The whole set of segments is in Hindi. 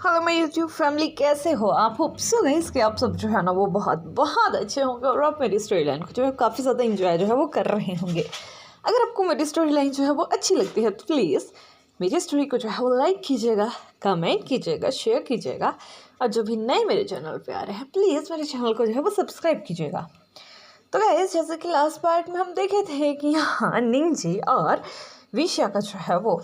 हेलो माय यूट्यूब फैमिली, कैसे हो आप? होप सो गाइस कि आप सब जो है ना वो बहुत बहुत अच्छे होंगे और आप मेरी स्टोरी लाइन को जो है काफ़ी ज़्यादा इंजॉय जो है वो कर रहे होंगे। अगर आपको मेरी स्टोरी लाइन जो है वो अच्छी लगती है तो प्लीज़ मेरी स्टोरी को जो है वो लाइक कीजिएगा, कमेंट कीजिएगा, शेयर कीजिएगा। और जो भी नए मेरे चैनल पे आ रहे हैं प्लीज़ मेरे चैनल को जो है वो सब्सक्राइब कीजिएगा। तो गाइस, जैसे कि लास्ट पार्ट में हम देखे थे कि यहाँ निंजी और विषया का जो है वो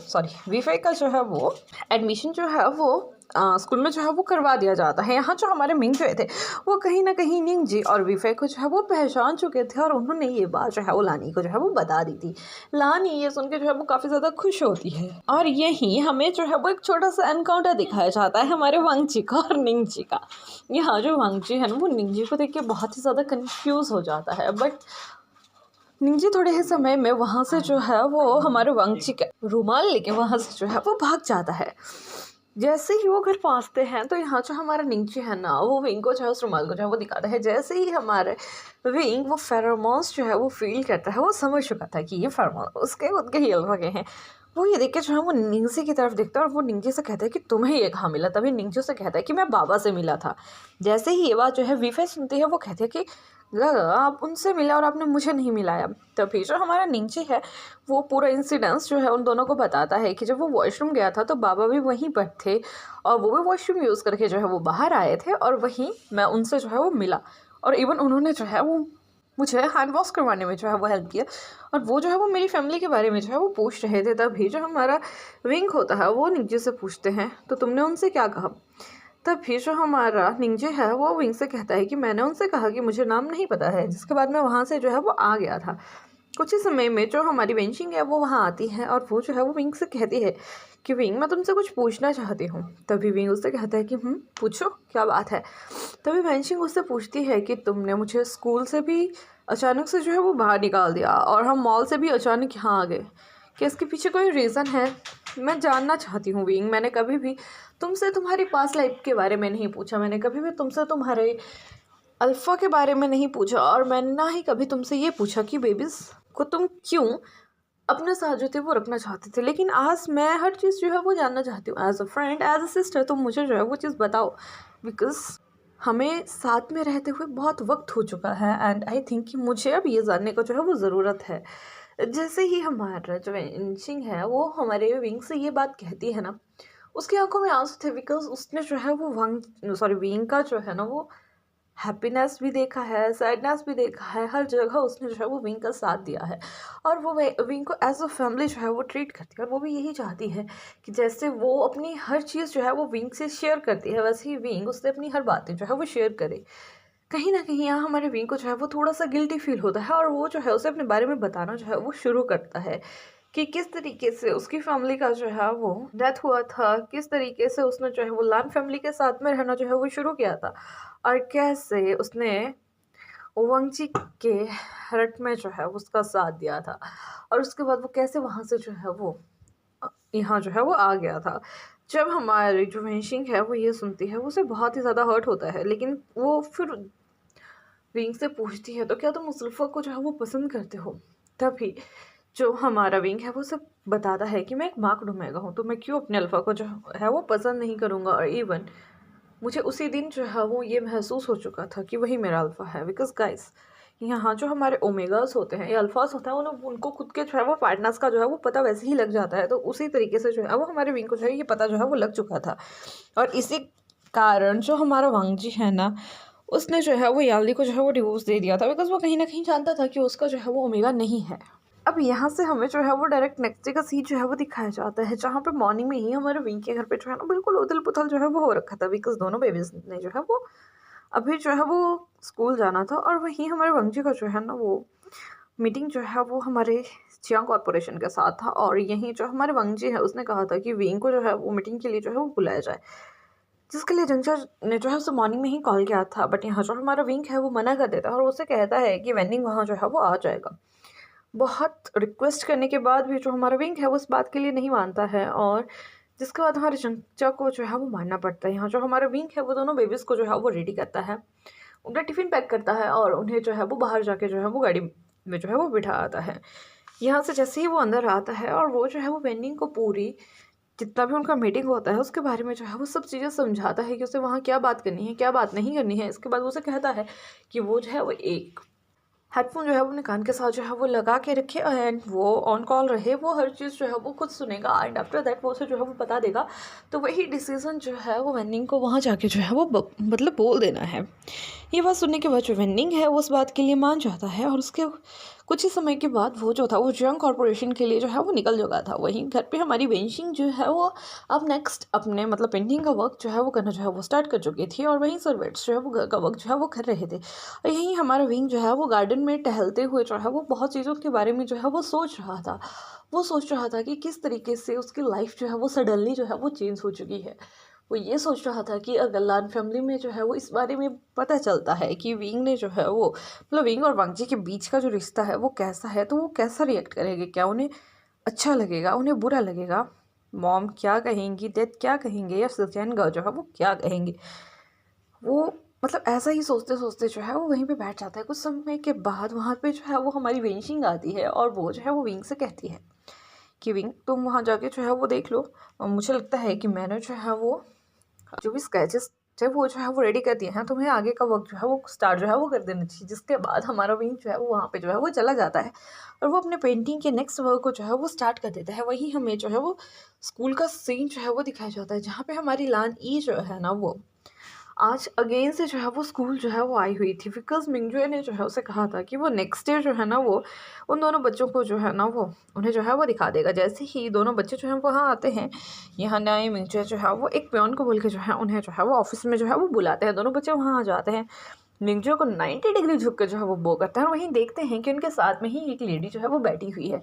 वीफे का जो है वो एडमिशन जो है वो स्कूल में जो है वो करवा दिया जाता है। यहाँ जो हमारे मिंग जो थे वो कहीं ना कहीं निंजी और वीफे को जो है वो पहचान चुके थे और उन्होंने ये बात जो है वो लानी को जो है वो बता दी थी। लानी ये सुन के जो है वो काफ़ी ज़्यादा खुश होती है और यही हमें जो है वो एक छोटा सा एनकाउंटर दिखाया जाता है हमारे वांगजी का और निंजी का। यहाँ जो वांगजी है ना वो निंजी को देख के बहुत ही ज़्यादा कन्फ्यूज़ हो जाता है, बट निंजी थोड़े ही समय में वहाँ से जो है वो हमारे वांगजी का रुमाल लेके वहाँ से जो है वो भाग जाता है। जैसे ही वो घर पहुँचते हैं तो यहाँ जो हमारा निंजी है ना वो विंग को जो है उस रुमाल को जो है वो दिखाता है। जैसे ही हमारे विंग वो फेरोमोन्स जो है वो फील करता है, वो समझ चुका था कि ये फेरोमोन उसके खुद के ही अल्फा के हैं। वो ये देख के जो है वो निंजी की तरफ देखता है और वो निंजी से कहता है कि तुम्हें ये कहाँ मिला। तभी निंजी से कहता है कि मैं बाबा से मिला था। जैसे ही ये बात जो है वीफे सुनती है वो कहती है कि आप उनसे मिला और आपने मुझे नहीं मिलाया। तभी जो हमारा निंजी है वो पूरा इंसिडेंस जो है उन दोनों को बताता है कि जब वो वॉशरूम गया था तो बाबा भी वहीं पर थे और वो भी वॉशरूम यूज़ करके जो है वो बाहर आए थे और वहीं मैं उनसे जो है वो मिला और इवन उन्होंने जो है वो मुझे हैंड वॉश करवाने में जो है वो हेल्प किया और वो जो है वो मेरी फैमिली के बारे में जो है वो पूछ रहे थे। तभी जो हमारा विंग होता है वो निंजी से पूछते हैं तो तुमने उनसे क्या कहा। तभी जो हमारा निंजे है वो विंग से कहता है कि मैंने उनसे कहा कि मुझे नाम नहीं पता है, जिसके बाद मैं वहाँ से जो है वो आ गया था। कुछ ही समय में जो हमारी वेंशिंग है वो वहाँ आती है और वो जो है वो विंग से कहती है कि विंग मैं तुमसे कुछ पूछना चाहती हूँ। तभी विंग उससे कहता है कि पूछो क्या बात है। तभी वेंशिंग उससे पूछती है कि तुमने मुझे स्कूल से भी अचानक से जो है वो बाहर निकाल दिया और हम मॉल से भी अचानक यहाँ आ गए, क्या इसके पीछे कोई रीज़न है? मैं जानना चाहती हूँ विंग। मैंने कभी भी तुमसे तुम्हारी पास्ट लाइफ के बारे में नहीं पूछा, मैंने कभी भी तुमसे तुम्हारे अल्फ़ा के बारे में नहीं पूछा और मैंने ना ही कभी तुमसे ये पूछा कि बेबीज़ को तुम क्यों अपने साथ जो थे वो रखना चाहते थे। लेकिन आज मैं हर चीज़ जो है वो जानना चाहती हूँ। As a friend, as a sister तुम मुझे जो है वो चीज़ बताओ, बिकॉज हमें साथ में रहते हुए बहुत वक्त हो चुका है एंड आई थिंक कि मुझे अब ये जानने को जो है वो ज़रूरत है। जैसे ही हमारा जो वेंशिंग है वो हमारे विंग से ये बात कहती है ना, उसकी आंखों में आंसू थे बिकॉज उसने जो है वो विंग का जो है ना वो हैप्पीनेस भी देखा है, सैडनेस भी देखा है, हर जगह उसने जो है वो विंग का साथ दिया है और वो विंग को एज अ फैमिली जो है वो ट्रीट करती है और वो भी यही चाहती है कि जैसे वो अपनी हर चीज़ जो है वो विंग से शेयर करती है वैसे ही विंग उससे अपनी हर बातें जो है वो शेयर करे। कहीं ना कहीं यहाँ हमारे विंग को जो है वो थोड़ा सा गिल्टी फील होता है और वो जो है उसे अपने बारे में बताना जो है वो शुरू करता है कि किस तरीके से उसकी फैमिली का जो है वो डेथ हुआ था, किस तरीके से उसने जो है वो लान फैमिली के साथ में रहना जो है वो शुरू किया था और कैसे उसने वंगजी के हरट में जो है उसका साथ दिया था और उसके बाद वो कैसे वहाँ से जो है वो यहाँ जो है वो आ गया था। जब हमारी जो वेंशिंग है वो ये सुनती है वो उसे बहुत ही ज़्यादा हर्ट होता है, लेकिन वो फिर विंग से पूछती है तो क्या तुम उस उल्फा को जो है वो पसंद करते हो। तभी जो हमारा विंग है वो सब बताता है कि मैं एक मार्क डोमेगा हूँ तो मैं क्यों अपने अल्फ़ा को जो है वो पसंद नहीं करूँगा और इवन मुझे उसी दिन जो है वो ये महसूस हो चुका था कि वही मेरा अल्फ़ा है। बिकॉज गाइस, यहाँ जो हमारे ओमेगास होते हैं या अल्फास होता है उनको खुद के जो है वो पार्टनर्स का जो है वो पता वैसे ही लग जाता है, तो उसी तरीके से जो है वो हमारे विंग को जो है ये पता जो है वो लग चुका था और इसी कारण जो हमारा वांगजी है ना उसने जो है वो याली को जो है वो डिवोर्स दे दिया था बिकॉज वो कहीं ना कहीं जानता था कि उसका जो है वो ओमेगा नहीं है। अब यहाँ से हमें जो है वो डायरेक्ट नेक्स्ट डे का सीन जो है वो दिखाया जाता है जहाँ पे मॉर्निंग में ही हमारे विंग के घर पे जो है ना बिल्कुल उथल पुथल जो है वो हो रखा था बिकॉज दोनों बेबीज ने जो है वो अभी जो है वो स्कूल जाना था और वहीं हमारे वंगजी का जो है ना वो मीटिंग जो है वो हमारे चियांग कॉरपोरेशन के साथ था और यहीं जो हमारे वंगजी है उसने कहा था कि विंग को जो है वो मीटिंग के लिए जो है वो बुलाया जाए, जिसके लिए जंगचा ने जो है उसे मॉर्निंग में ही कॉल किया था। बट यहाँ जो हमारा विंग है वो मना कर देता है और उसे कहता है कि वेनिंग वहाँ जो है वो आ जाएगा। बहुत रिक्वेस्ट करने के बाद भी जो हमारा विंग है वो इस बात के लिए नहीं मानता है और जिसके बाद हमारे जंगचा को जो है वो मानना पड़ता है। यहाँ जो हमारा विंग है वो दोनों बेबीज़ को जो है वो रेडी करता है, उनका टिफ़िन पैक करता है और उन्हें जो है वो बाहर जाके जो है वो गाड़ी में जो है वो बिठा आता है। यहाँ से जैसे ही वो अंदर आता है और वो जो है वो वेनिंग को पूरी जितना भी उनका मीटिंग होता है उसके बारे में जो है वो सब चीज़ें समझाता है कि उसे वहाँ क्या बात करनी है, क्या बात नहीं करनी है। इसके बाद वो उसे कहता है कि वो जो है वो एक हेडफोन जो है वो अपने कान के साथ जो है वो लगा के रखे एंड वो ऑन कॉल रहे, वो हर चीज़ जो है वो खुद सुनेगा एंड आफ्टर दैट वो उसे जो है वो बता देगा। तो वही डिसीज़न जो है वो वेन्निंग को वहाँ जाके जो है वो मतलब बोल देना है। ये बात सुनने के बाद जो वेन्निंग है वो उस बात के लिए मान जाता है और उसके कुछ ही समय के बाद वो जो था वो जंग कॉर्पोरेशन के लिए जो है वो निकल चुका था। वहीं घर पे हमारी वेंशिंग जो है वो अब नेक्स्ट अपने मतलब पेंटिंग का वर्क जो है वो करना जो है वो स्टार्ट कर चुकी थी और वहीं सर्वेंट्स जो है वो घर का वर्क जो है वो कर रहे थे। और यहीं हमारा विंग जो है वो गार्डन में टहलते हुए जो है वो बहुत चीज़ों के बारे में जो है वो सोच रहा था। वो सोच रहा था कि किस तरीके से उसकी लाइफ जो है वो सडनली जो है वो चेंज हो चुकी है। वो ये सोच रहा था कि अगर लान फैमिली में जो है वो इस बारे में पता चलता है कि विंग ने जो है वो मतलब विंग और वांगजी के बीच का जो रिश्ता है वो कैसा है, तो वो कैसा रिएक्ट करेंगे, क्या उन्हें अच्छा लगेगा, उन्हें बुरा लगेगा, मॉम क्या कहेंगी, डैड क्या कहेंगे, या सचैन गर्ल जो है वो क्या कहेंगे। वो मतलब ऐसा ही सोचते सोचते जो है वो वहीं पे बैठ जाता है। कुछ समय के बाद वहाँ पे जो है वो हमारी विंशिंग आती है और वो जो है वो विंग से कहती है कि विंग तुम वहाँ जाके जो है वो देख लो, और मुझे लगता है कि मैंने जो है वो जो भी स्केचेस थे वो जो है वो रेडी कर दिए हैं, तुम्हें आगे का वर्क जो है वो स्टार्ट जो है वो कर देना चाहिए। जिसके बाद हमारा विंग जो है वो वहाँ पे जो है वो चला जाता है और वो अपने पेंटिंग के नेक्स्ट वर्क को जो है वो स्टार्ट कर देता है। वहीं हमें जो है वो स्कूल का सीन जो है वो दिखाया जाता है जहाँ पे हमारी लान ई जो है ना वो आज अगेन से जो है वो स्कूल जो है वो आई हुई थी, बिकॉज मिंगजुए ने जो है उसे कहा था कि वो नेक्स्ट डे जो है ना वो उन दोनों बच्चों को जो है ना वो उन्हें जो है वो दिखा देगा। जैसे ही दोनों बच्चे जो हैं वहाँ आते हैं, यहाँ नए मिंगजुए जो है वो एक पियोन को बोल के जो है उन्हें जो है वो ऑफिस में जो है वो बुलाते हैं। दोनों बच्चे वहाँ आ जाते हैं, मिंगजुए को 90 डिग्री झुक कर जो है वो बो करते हैं और वहीं देखते हैं कि उनके साथ में ही एक लेडी जो है वो बैठी हुई है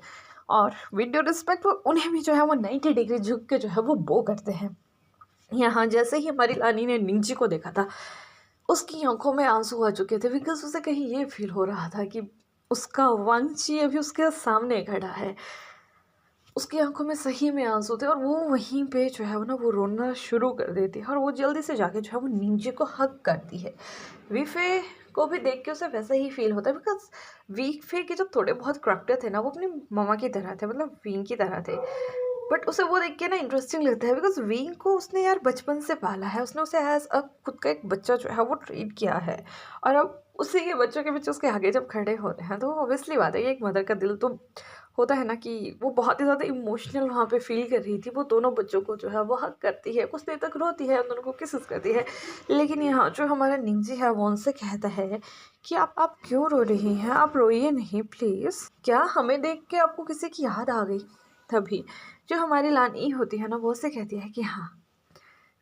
और विद ड्यू रिस्पेक्ट वो उन्हें भी जो है वो 90 डिग्री झुक के जो है वो बो करते हैं। यहाँ जैसे ही हमारी लानी ने निंजी को देखा था, उसकी आंखों में आंसू आ चुके थे, बिकॉज उसे कहीं ये फील हो रहा था कि उसका वांगची अभी उसके सामने खड़ा है। उसकी आंखों में सही में आंसू थे और वो वहीं पे जो है वो ना वो रोना शुरू कर देती है और वो जल्दी से जाके जो है वो निंजे को हग करती है। वीफे को भी देख के उसे वैसा ही फील होता है, बिकॉज वीफे के जो थोड़े बहुत करैक्टर थे ना वो अपनी ममा की तरह थे, मतलब विंग की तरह थे। बट उसे वो देख के ना इंटरेस्टिंग लगता है, बिकॉज विंग को उसने यार बचपन से पाला है, उसने उसे एज अ खुद का एक बच्चा जो है वो ट्रीट किया है। और अब उसी के बच्चों के बच्चे उसके आगे जब खड़े होते हैं तो ऑब्वियसली बात है कि एक मदर का दिल तो होता है ना कि वो बहुत ही ज़्यादा इमोशनल वहाँ पे फील कर रही थी। वो दोनों बच्चों को जो है वो हक करती है, कुछ देर तक रोती है, उन दोनों को किसेस करती है। लेकिन यहाँ जो हमारा निंजी है वो उनसे कहता है कि आप क्यों रो रही हैं, आप रोइए नहीं प्लीज़। क्या हमें देख के आपको किसी की याद आ गई? तभी जो हमारी लानी होती है ना वो उससे कहती है कि हाँ,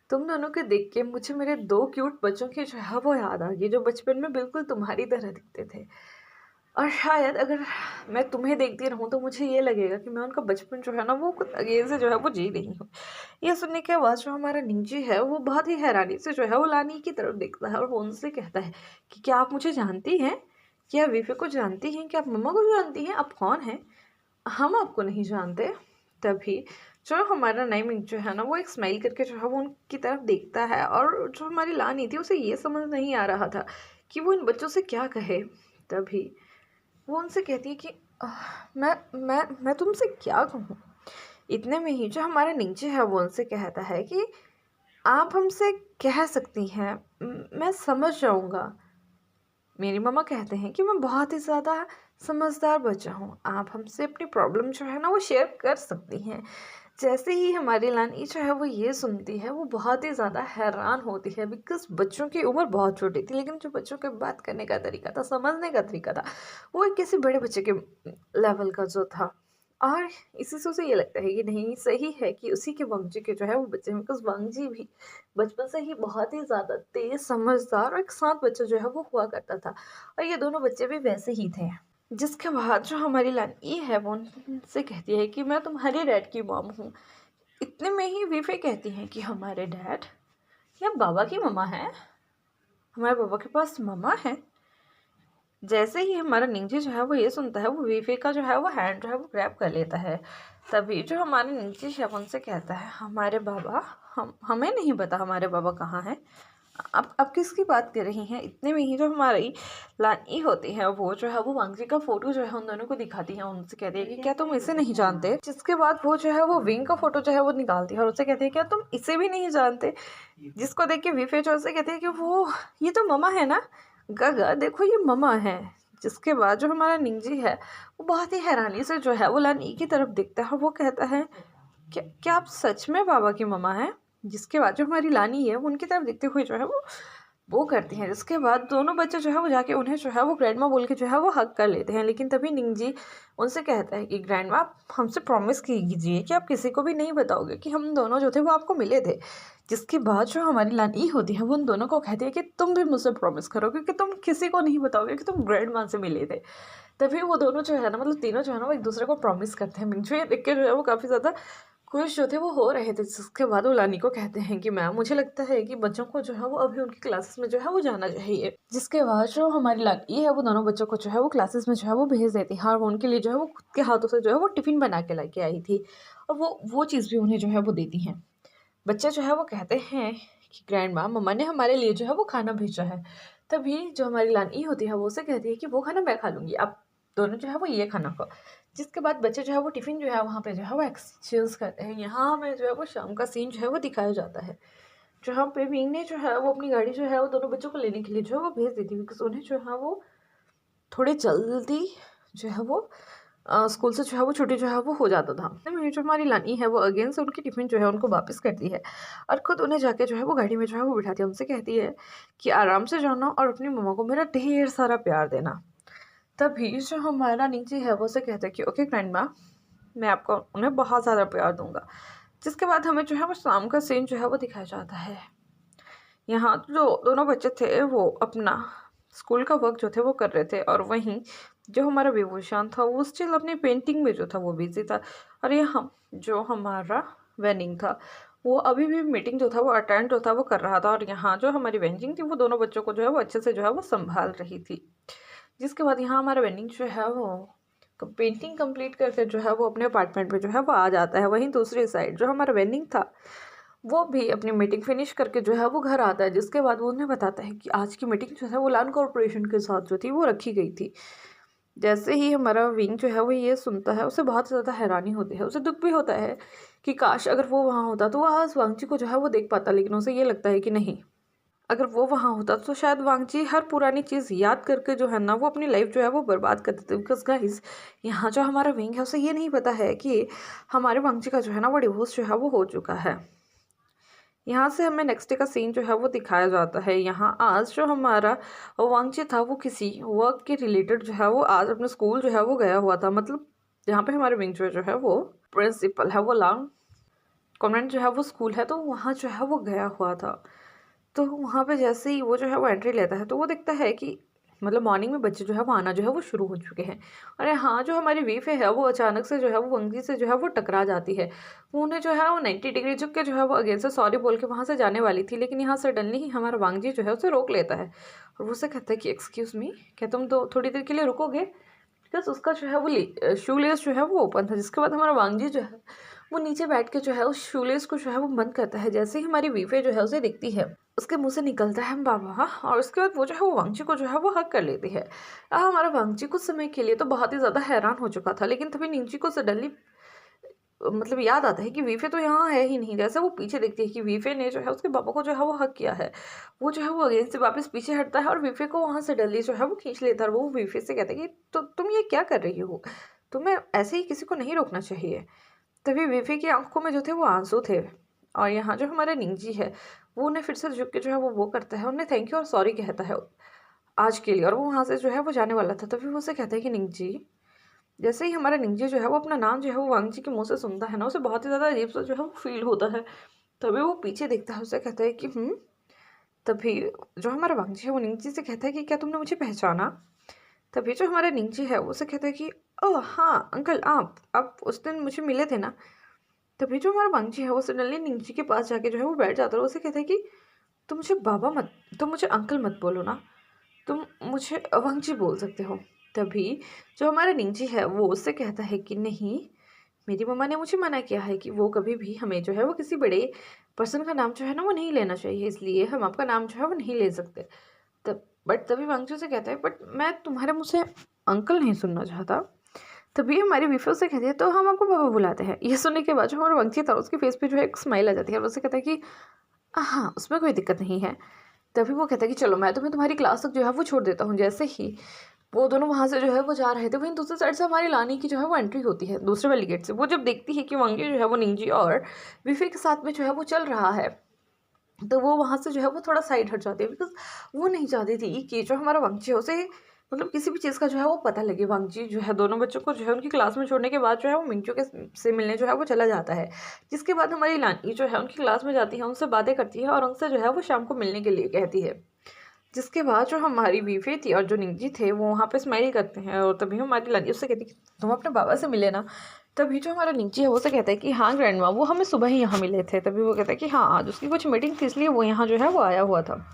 तुम दोनों को देख के मुझे मेरे 2 क्यूट बच्चों की जो है वो याद आ गई, जो बचपन में बिल्कुल तुम्हारी तरह दिखते थे। और शायद अगर मैं तुम्हें देखती रहूँ तो मुझे ये लगेगा कि मैं उनका बचपन जो है ना वो खुद अगेन से जो है वो जी रही हूँ। ये सुनने के बाद जो हमारा निंजी है वो बहुत ही हैरानी से जो है वो लानी की तरफ देखता है और वो उनसे कहता है कि क्या आप मुझे जानती हैं? क्या वीफे को जानती हैं? क्या आप मम्मा को जानती हैं? आप कौन हैं? हम आपको नहीं जानते। तभी जो हमारा नई मिंग जो है ना वो एक स्माइल करके जो है वो उनकी तरफ देखता है और जो हमारी लानी थी उसे ये समझ नहीं आ रहा था कि वो इन बच्चों से क्या कहे। तभी वो उनसे कहती है कि मैं तुमसे क्या कहूँ। इतने में ही जो हमारा नीचे है वो उनसे कहता है कि आप हमसे कह सकती हैं, मैं समझ जाऊँगा। मेरी मम्मा कहते हैं कि मैं बहुत ही ज़्यादा समझदार बच्चा हूँ, आप हमसे अपनी प्रॉब्लम जो है ना वो शेयर कर सकती हैं। जैसे ही हमारी लानी जो है वो ये सुनती है वो बहुत ही ज़्यादा हैरान होती है, बिकॉज बच्चों की उम्र बहुत छोटी थी लेकिन जो बच्चों के बात करने का तरीका था, समझने का तरीका था, वो एक किसी बड़े बच्चे के लेवल का जो था। और इसी से उसे ये लगता है कि नहीं सही है कि उसी के वांगजी के जो है वो बच्चे, बिकॉज वांगजी भी बचपन से ही बहुत ही ज़्यादा तेज समझदार और एक साथ बच्चा जो है वो हुआ करता था और ये दोनों बच्चे भी वैसे ही थे। जिसके बाद जो हमारी लानी है वो उनसे कहती है कि मैं तुम्हारे डैड की मॉम हूँ। इतने में ही वीफे कहती हैं कि हमारे डैड या बाबा की मम्मा है, हमारे बाबा के पास मम्मा है। जैसे ही हमारा निंजी जो है वो ये सुनता है वो वीफे का जो है वो हैंड जो है वो ग्रैब कर लेता है। तभी जो हमारे निंजी है उनसे कहता है हमारे बाबा, हमें नहीं पता हमारे बाबा कहाँ हैं, आप किसकी बात कर रही हैं? इतने में ही जो हमारी लानी होती है वो जो है वो वांगजी का फ़ोटो जो है उन दोनों को दिखाती है, उनसे कहती है कि क्या तुम इसे नहीं जानते? जिसके बाद वो जो है वो विंग का फ़ोटो जो है वो निकालती है और उससे कहती है क्या तुम इसे भी नहीं जानते? जिसको देख के वीफे जो उससे कहती है कि वो ये तो ममा है ना? गागा देखो ये ममा है। जिसके बाद जो हमारा निंजी है वो बहुत ही हैरानी से जो है वो लानी की तरफ देखता है और वो कहता है क्या क्या आप सच में बाबा की मम्मा हैं? जिसके बाद जो हमारी लानी है वो उनकी तरफ देखते हुए जो है वो करती हैं। जिसके बाद दोनों बच्चे जो है वो जाके उन्हें जो है वो ग्रैंडमा बोल के जो है वो हग कर लेते हैं। लेकिन तभी निंगजी उनसे कहता है कि ग्रैंडमा आप हमसे प्रॉमिस कीजिए कि आप किसी को भी नहीं बताओगे कि हम दोनों जो थे वो आपको मिले थे। जिसके बाद जो हमारी लानी होती है वो उन दोनों को कहती है कि तुम भी मुझसे प्रॉमिस करो कि तुम किसी को नहीं बताओगे कि तुम ग्रैंडमा से मिले थे। तभी वो दोनों जो है ना मतलब तीनों जो है ना वो एक दूसरे को प्रॉमिस करते हैं। मिंगजू ये देख के जो है वो काफ़ी ज़्यादा खुश जो थे वो हो रहे थे। जिसके बाद वो लानी को कहते हैं कि मैम मुझे लगता है कि बच्चों को जो है वो अभी उनकी क्लासेस में जो है वो जाना चाहिए। जिसके बाद जो हमारी लानी है वो दोनों बच्चों को जो है वो क्लासेस में जो है वो भेज देती है और वो उनके लिए जो है वो खुद के हाथों से जो है वो टिफ़िन बना के ला के आई थी और वो चीज़ भी उन्हें जो है वो देती हैं। बच्चे जो है वो कहते हैं कि ग्रैंड माँ मम्मा ने हमारे लिए जो है वो खाना भेजा है। तभी जो हमारी लानी होती है वो उसे कहती है कि वो खाना मैं खा लूँगी, आप दोनों जो है वो ये खाना खाओ। जिसके बाद बच्चे जो है वो टिफ़िन जो है वहाँ पे जो है वो एक्सचेंज करते हैं। यहाँ हमें जो है वो शाम का सीन जो है वो दिखाया जाता है, जहाँ पे विंग ने जो है वो अपनी गाड़ी जो है वो दोनों बच्चों को लेने के लिए जो है वो भेज देती है बिकॉज़ उन्हें जो है वो थोड़ी जल्दी जो है वो स्कूल से जो है वो छुट्टी जो है वो हो जाता था। तो मेरी जो हमारी लानी है वो अगेन से उनकी टिफ़िन जो है उनको वापस करती है और ख़ुद उन्हें जाके जो है वो गाड़ी में जो है वो बिठाती है। उनसे कहती है कि आराम से जाना और अपनी मम्मा को मेरा ढेर सारा प्यार देना। तभी जो हमारा निंजी है वो उसे कहता है कि ओके ग्रैंडमा, मैं आपको उन्हें बहुत ज़्यादा प्यार दूँगा। जिसके बाद हमें जो है वो शाम का सीन जो है वो दिखाया जाता है। यहाँ जो दोनों बच्चे थे वो अपना स्कूल का वर्क जो थे वो कर रहे थे और वहीं जो हमारा विभूषण था वो स्टिल अपनी पेंटिंग में जो था वो बिजी था। और यहाँ जो हमारा वेनिंग था वो अभी भी मीटिंग जो था वो अटेंड जो था वो कर रहा था और यहाँ जो हमारी वेंजिंग थी वो दोनों बच्चों को जो है वो अच्छे से जो है वो संभाल रही थी। जिसके बाद यहाँ हमारा वेनिंग जो है वो पेंटिंग कंप्लीट करके जो है वो अपने अपार्टमेंट में जो है वो आ जाता है। वहीं दूसरी साइड जो हमारा वेनिंग था वो भी अपनी मीटिंग फिनिश करके जो है वो घर आता है। जिसके बाद वो उन्हें बताता है कि आज की मीटिंग जो है वो लान कॉरपोरेशन के साथ जो थी वो रखी गई थी। जैसे ही हमारा विंग जो है वो ये सुनता है उसे बहुत ज़्यादा हैरानी होती है, उसे दुख भी होता है कि काश अगर वो वहाँ होता तो वह आज वांगची को जो है वो देख पाता। लेकिन उसे ये लगता है कि नहीं, अगर वो वहाँ होता तो शायद वांगची हर पुरानी चीज़ याद करके जो है ना वो अपनी लाइफ जो है वो बर्बाद कर देते। बिकॉज गाइज यहाँ जो हमारा विंग है उसे ये नहीं पता है कि हमारे वांगची का जो है ना वो डिवोर्स जो है वो हो चुका है। यहाँ से हमें नेक्स्ट डे का सीन जो है वो दिखाया जाता है। यहाँ आज जो हमारा वांगची था वो किसी वर्क के रिलेटेड जो है वो आज अपने स्कूल जो है वो गया हुआ था। मतलब जहाँ पे हमारे विंग जो है वो प्रिंसिपल है वो लांग कॉन्वेंट जो है वो स्कूल है तो वहाँ जो है वो गया हुआ था। तो वहाँ पे जैसे ही वो जो है वो एंट्री लेता है तो वो देखता है कि मतलब मॉर्निंग में बच्चे जो है वो आना जो है वो शुरू हो चुके हैं। और हाँ जो हमारी वीफे है वो अचानक से जो है वो वंगी से जो है वो टकरा जाती है। वो उन्हें जो है वो 90 डिग्री झुक के जो है वो अगेन से सॉरी बोल के वहाँ से जाने वाली थी। लेकिन यहाँ सडनली ही हमारा वांगजी जो है उसे रोक लेता है और वो उसे कहता है कि एक्सक्यूज़ मी, क्या तुम तो थोड़ी देर के लिए रुकोगे? बिकॉज उसका जो है वो शू लेस जो है वो ओपन था। जिसके बाद हमारा वांगजी जो है वो नीचे बैठ के जो है उस शू लेस को जो है वो बंद करता है। जैसे ही हमारी वीफे जो है उसे दिखती है उसके मुंह से निकलता है बाबा और उसके बाद वो जो है वो वांगची को जो है वो हक कर लेती है। हमारा वांगची कुछ समय के लिए तो बहुत ही ज़्यादा हैरान हो चुका था। लेकिन तभी निंजी को सडनली मतलब याद आता है कि वीफे तो यहाँ है ही नहीं। जैसे वो पीछे देखती है कि वीफे ने जो है उसके पापा को जो है वो हक किया है, वो जो है वो अगेन से वापस पीछे हटता है और वीफे को वहाँ से डली जो है वो खींच लेता है। और वो वीफे से कहता है कि तो तुम ये क्या कर रही हो, तुम्हें ऐसे ही किसी को नहीं रोकना चाहिए। तभी वीफे की आंखों में जो थे वो आंसू थे और यहाँ जो हमारा निंजी है वो उन्हें फिर से झुक के जो है वो करता है, उन्हें थैंक यू और सॉरी कहता है आज के लिए। और वो वहाँ से जो है वो जाने वाला था। तभी वो उसे कहता है कि निंजी, जैसे ही हमारा निंजी जो है वो अपना नाम जो है वो वांगजी के मुंह से सुनता है ना उसे बहुत ही ज़्यादा अजीब सा जो है वो फील होता है। तभी वो पीछे देखता है, उसे कहता है कि तभी जो हमारा वांगजी है वो निंजी से कहता है कि क्या तुमने मुझे पहचाना? तभी जो हमारा निंजी है वो उसे कहता है कि ओह हाँ अंकल, आप उस दिन मुझे मिले थे ना। तभी जो हमारा वांगजी है वो सडनली निंजी के पास जाके जो है वो बैठ जाता है और उसे कहता है कि तुम मुझे अंकल मत बोलो ना, तुम मुझे वांगजी बोल सकते हो। तभी जो हमारा निंजी है वो उससे कहता है कि नहीं, मेरी मम्मा ने मुझे मना किया है कि वो कभी भी हमें जो है वो किसी बड़े पर्सन का नाम जो है ना वो नहीं लेना चाहिए, इसलिए हम आपका नाम जो है वो नहीं ले सकते। तब बट तभी वांगचू से कहता है, बट मैं तुम्हारे मुँह से अंकल नहीं सुनना चाहता। तभी हमारी बीफी से कहती है, तो हम आपको पापा बुलाते हैं। ये सुनने के बाद जो हमारा वांगची था उसके फेस पे जो है एक स्माइल आ जाती है और उससे कहता है कि हाँ, उसमें कोई दिक्कत नहीं है। तभी वो कहता है कि चलो मैं तुम्हें तुम्हारी क्लास तक जो है वो छोड़ देता हूँ। जैसे ही वो दोनों वहाँ से जो है वो जा रहे थे, वहीं दूसरी साइड से हमारी लानी की जो है वो एंट्री होती है दूसरे वाली गेट से। वो जब देखती है कि वांगी जो है वो निंजी और बीफी के साथ में जो है वो चल रहा है, तो वो वहाँ से जो है वो थोड़ा साइड हट जाती है, बिकॉज वो नहीं चाहती थी कि जो हमारा वांगची है उसे मतलब किसी भी चीज़ का जो है वो पता लगे। वांगची जो है दोनों बच्चों को जो है उनकी क्लास में छोड़ने के बाद जो है वो मिंचू के से मिलने जो है वो चला जाता है। जिसके बाद हमारी लानी जो है उनकी क्लास में जाती है, उनसे बातें करती है और उनसे जो है वो शाम को मिलने के लिए कहती है। जिसके बाद जो हमारी बीवी थी और जो निंजी थे वो वहाँ पे स्माइल करते हैं और तभी हमारी लानी उससे कहती है कि तुम अपने बाबा से मिले ना। तभी जो हमारा निंजी है वो से कहता है कि हाँ ग्रैंड माँ, वो हमें सुबह ही यहाँ मिले थे। तभी वो कहता है कि हाँ आज उसकी कुछ मीटिंग थी इसलिए वो यहाँ जो है वो आया हुआ था।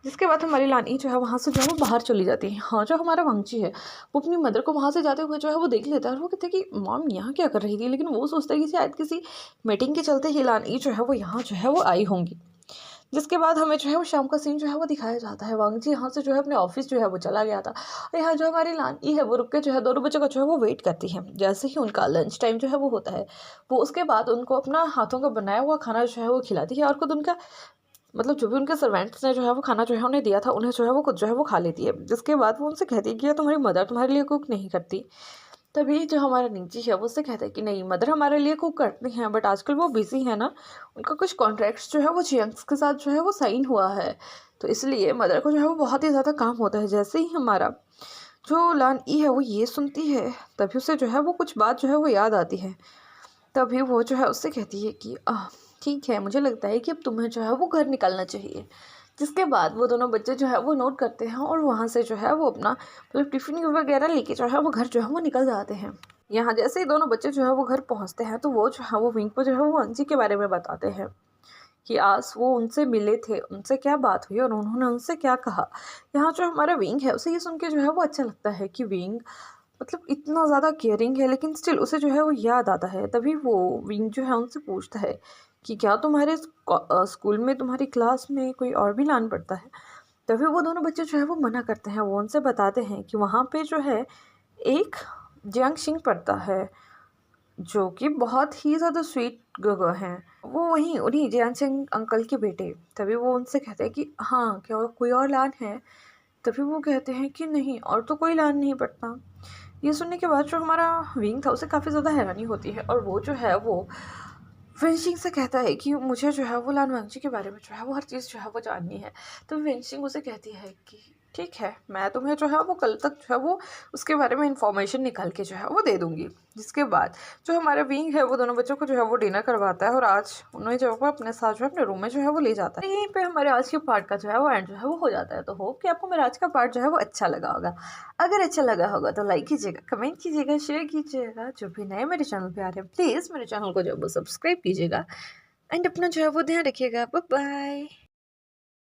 जिसके बाद हमारी लानी जो है वहाँ से जो है वो बाहर चली जाती है। हाँ, जो हमारा वांगची है वो अपनी मदर को वहाँ से जाते हुए जो है वो देख लेता है और वो कहते हैं कि मॉम यहाँ क्या कर रही थी, लेकिन वो सोचता है कि शायद किसी मीटिंग के चलते ही लानी जो है वो यहाँ जो है वो आई होंगी। जिसके बाद हमें जो है वो शाम का सीन जो है वो दिखाया जाता है। वांगजी यहाँ से जो है अपने ऑफिस जो है वो चला गया था और यहाँ जो हमारी लानी है वो रुक के जो है दोनों बच्चों का जो है वो वेट करती है। जैसे ही उनका लंच टाइम जो है वो होता है, वो उसके बाद उनको अपना हाथों का बनाया हुआ खाना जो है वो खिलाती है और खुद उनका मतलब जो भी उनके सर्वेंट्स ने जो है वो खाना जो है उन्हें दिया था उन्हें जो है वो खुद जो है वो खा लेती है। जिसके बाद वो उनसे कहती है कि तुम्हारी मदर तुम्हारे लिए कुक नहीं करती। तभी जो हमारा निंजी है वो उससे कहता है कि नहीं, मदर हमारे लिए कुक करती हैं बट आजकल वो बिज़ी है ना, उनका कुछ कॉन्ट्रैक्ट्स जो है वो चियंग्स के साथ जो है वो साइन हुआ है, तो इसलिए मदर को जो है वो बहुत ही ज़्यादा काम होता है। जैसे ही हमारा जो लान ई है वो ये सुनती है, तभी उसे जो है वो कुछ बात जो है वो याद आती है। तभी वो जो है उससे कहती है कि ठीक है, मुझे लगता है कि अब तुम्हें जो है वो घर निकलना चाहिए। जिसके बाद वो दोनों बच्चे जो है वो नोट करते हैं और वहाँ से जो है वो अपना मतलब टिफ़िन वगैरह लेके जो है वो घर जो है वो निकल जाते हैं। यहाँ जैसे ही दोनों बच्चे जो है वो घर पहुँचते हैं, तो वो जो है वो विंग को जो है वो अंजी के बारे में बताते हैं कि आज वो उनसे मिले थे, उनसे क्या बात हुई और उन्होंने उनसे क्या कहा। यहाँ जो हमारा विंग है उसे ये सुन के जो है वो अच्छा लगता है कि विंग मतलब इतना ज़्यादा केयरिंग है, लेकिन स्टिल उसे जो है वो याद आता है। तभी वो विंग जो है उनसे पूछता है कि क्या तुम्हारे स्कूल में तुम्हारी क्लास में कोई और भी लान पढ़ता है। तभी वो दोनों बच्चे जो है वो मना करते हैं। वो उनसे बताते हैं कि वहाँ पे जो है एक जियांग शिंग पढ़ता है जो कि बहुत ही ज़्यादा स्वीट गर्ल हैं, वो वहीं उन्हीं जियांग शिंग अंकल के बेटे। तभी वो उनसे कहते हैं कि हाँ क्या कोई और लान है। तभी वो कहते हैं कि नहीं, और तो कोई लान नहीं पड़ता। ये सुनने के बाद जो हमारा विंग था उसे काफ़ी ज़्यादा हैरानी होती है और वो जो है वो फेंशिंग से कहता है कि मुझे जो है वो लान वांगची के बारे में जो है वो हर चीज़ जो है वो जाननी है। तो फेंशिंग उसे कहती है कि ठीक है, मैं तुम्हें जो है वो कल तक जो है वो उसके बारे में इंफॉर्मेशन निकाल के जो है वो दे दूँगी। जिसके बाद जो हमारा विंग है वो दोनों बच्चों को जो है वो डिनर करवाता है और आज उन्हें जो है अपने साथ जो है अपने रूम में जो है वो ले जाता है। यहीं पे हमारे आज के पार्ट का जो है वो एंड जो है वो हो जाता है। तो होप कि आपको मेरा आज का पार्ट जो है वो अच्छा लगा होगा। अगर अच्छा लगा होगा तो लाइक कीजिएगा, कमेंट कीजिएगा, शेयर कीजिएगा। जो भी नए मेरे चैनल पे आ रहे हैं प्लीज़ मेरे चैनल को जो है वो सब्सक्राइब कीजिएगा एंड अपना जो है वो ध्यान रखिएगा। Bye bye.